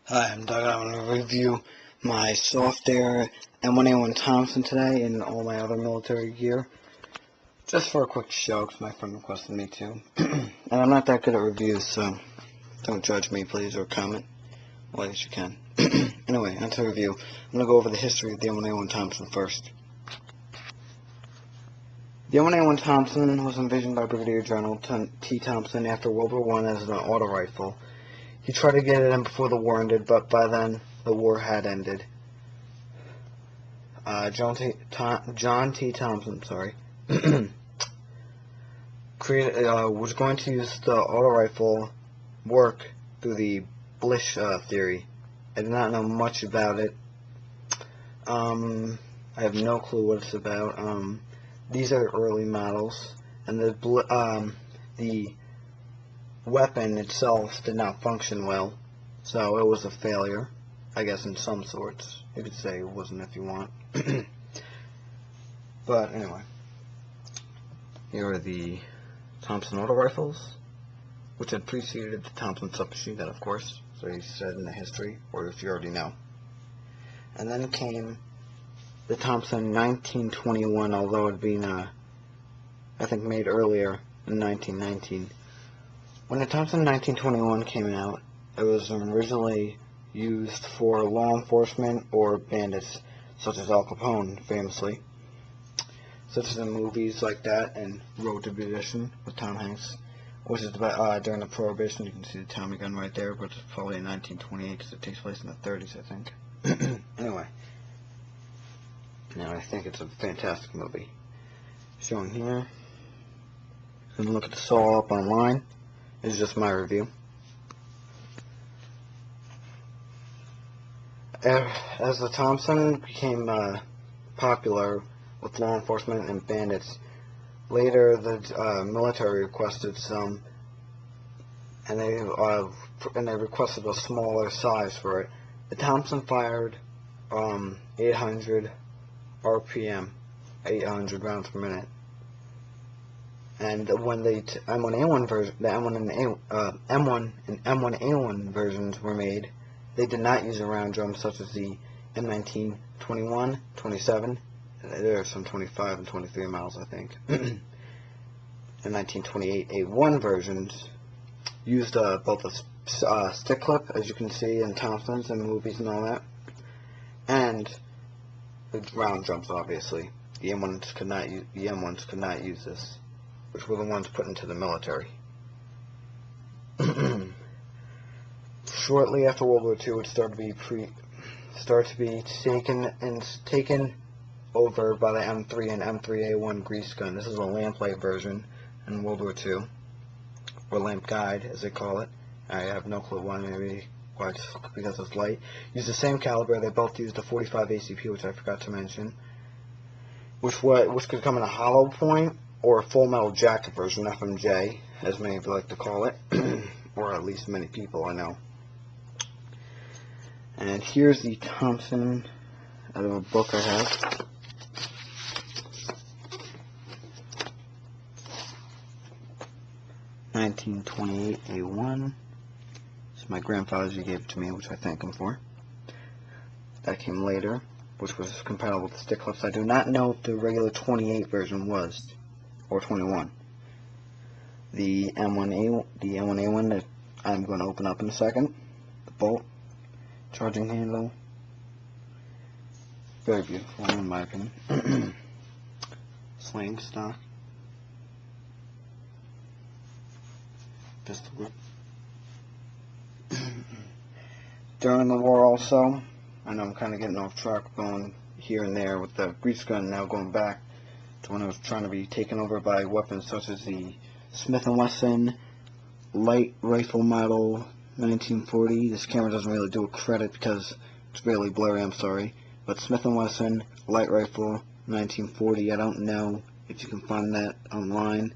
Hi, I'm Doug. I'm going to review my soft air M1A1 Thompson today and all my other military gear. Just for a quick show, because my friend requested me to. And I'm not that good at reviews, so don't judge me, please, or comment. Well, I guess you can. Anyway, on to review. I'm going to go over the history of the M1A1 Thompson first. The M1A1 Thompson was envisioned by Brigadier General T. Thompson after World War I as an auto rifle. He tried to get it in before the war ended, but by then the war had ended. John T. Thompson, was going to use the auto rifle work through the Blish theory. I did not know much about it. I have no clue what it's about. These are early models, and the weapon itself did not function well, so it was a failure, I guess, in some sorts. You could say it wasn't if you want. But anyway, here are the Thompson auto rifles, which had preceded the Thompson submachine gun, of course, so he said in the history, or if you already know. And then came the Thompson 1921, although it had been, I think, made earlier in 1919. When the Thompson 1921 came out, it was originally used for law enforcement or bandits, such as Al Capone, famously, such as in movies like that and Road to Perdition with Tom Hanks, which is during the Prohibition. You can see the Tommy gun right there, but it's probably in 1928 because it takes place in the 30s, I think. Anyway, now I think it's a fantastic movie. Shown here. You can look at the saw up online. This is just my review. As the Thompson became popular with law enforcement and bandits, later the military requested some, and they requested a smaller size for it. The Thompson fired 800 RPM, 800 rounds per minute. And when the M1A1 version, the M1 and M1A1 versions were made, they did not use a round drum such as the M19 21, 27. There are some 25 and 23 miles, I think. The 1928 A1 versions used both a stick clip, as you can see in Thompsons and movies and all that, and the round drums. Obviously, the M1s could not use this, which were the ones put into the military. Shortly after World War II, it started to be taken over by the M3 and M3A1 grease gun. This is a lamplight version in World War II, or lamp guide as they call it. I have no clue why. Maybe why, just because it's light. Used the same caliber. They both used a 45 ACP, which I forgot to mention, which could come in a hollow point or a full metal jacket version, FMJ, as many of you like to call it, or at least many people I know. And here's the Thompson out of a book I have. (1928) A1. It's my grandfather's. He gave it to me, which I thank him for. That came later, which was compatible with the stick clips. I do not know if the regular 28 version was, or 21. The M1A1 that I'm going to open up in a second. The bolt, charging handle, very beautiful in my opinion. Sling stock, pistol grip. During the war also, I know I'm kind of getting off track, going here and there with the grease gun, now going back to when it was trying to be taken over by weapons such as the Smith & Wesson light rifle model 1940. This camera doesn't really do it credit because it's really blurry, I'm sorry. But Smith & Wesson light rifle 1940, I don't know if you can find that online.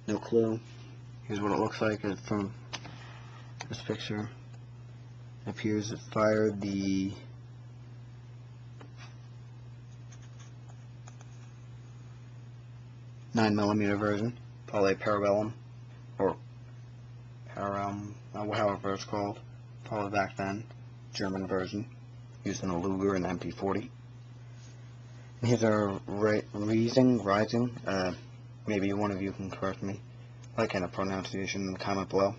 No clue. Here's what it looks like from this picture. It appears it fired the (9mm) version, probably a Parabellum, or however it's called, probably back then. German version, using a Luger and MP40. And here's our Rising. Maybe one of you can correct me, like in a pronunciation in the comment below.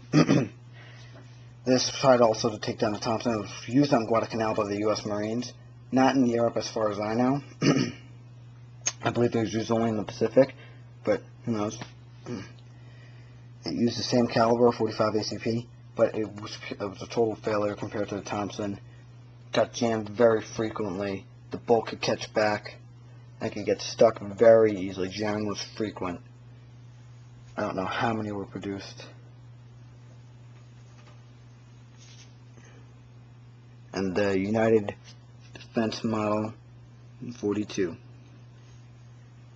This tried also to take down the Thompson. It was used on Guadalcanal by the U.S. Marines, not in Europe as far as I know. I believe it was used only in the Pacific, but who knows. It used the same caliber, 45 ACP, but it was a total failure compared to the Thompson. Got jammed very frequently. The bolt could catch back. I could get stuck very easily. Jamming was frequent. I don't know how many were produced. And the United Defense Model 42.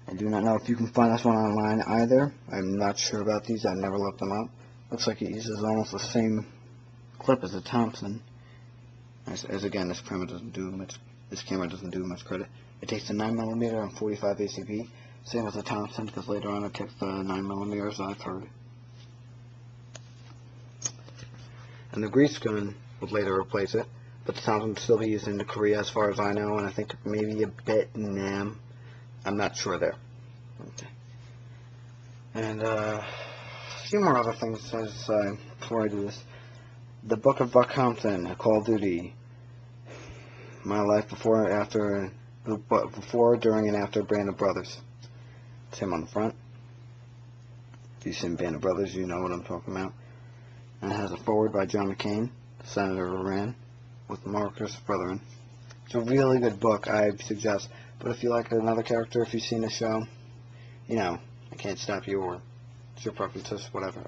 I do not know if you can find this one online either. I'm not sure about these. I've never looked them up. Looks like it uses almost the same clip as the Thompson. As again, this camera doesn't do much credit. It takes the 9mm and 45 ACP, same as the Thompson, because later on it takes the 9mm, as I've heard. And the grease gun would later replace it, but the Thompson would still be used in Korea as far as I know, and I think maybe a bit in Nam. I'm not sure there. Okay. And a few more other things before I do this. The Book of Buck Compton, Call of Duty. My life before, after, during, and after Band of Brothers. It's him on the front. If you've seen Band of Brothers, you know what I'm talking about. And it has a foreword by John McCain, Senator of Iran, with Marcus Brethren. It's a really good book, I suggest. But if you like another character, if you've seen the show, you know, I can't stop you, or it's your preferences, whatever.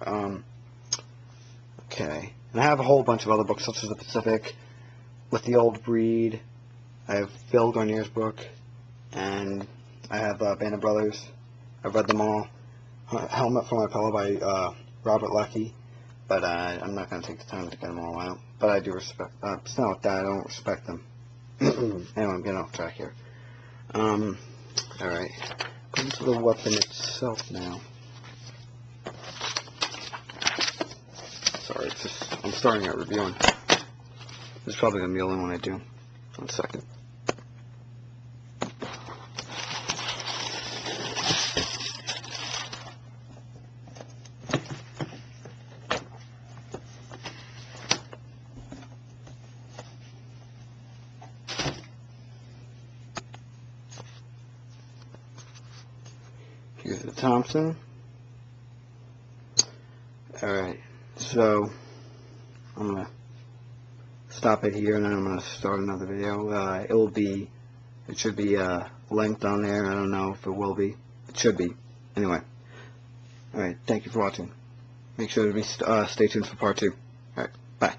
Okay. And I have a whole bunch of other books, such as The Pacific, With the Old Breed. I have Phil Garnier's book, and I have Band of Brothers. I've read them all. Helmet for My Pillow by Robert Leckie, but I'm not going to take the time to get them all out. But I do respect, it's not that I don't respect them. Anyway, I'm getting off track here. Alright, going to the weapon itself now. Sorry, it's just, I'm starting out reviewing. This is probably going to be the only one I do. 1 second. Here's the Thompson. Alright, so I'm going to stop it here, and then I'm going to start another video. It should be linked on there. I don't know if it will be. It should be. Anyway. Alright, thank you for watching. Make sure to stay tuned for part 2. Alright, bye.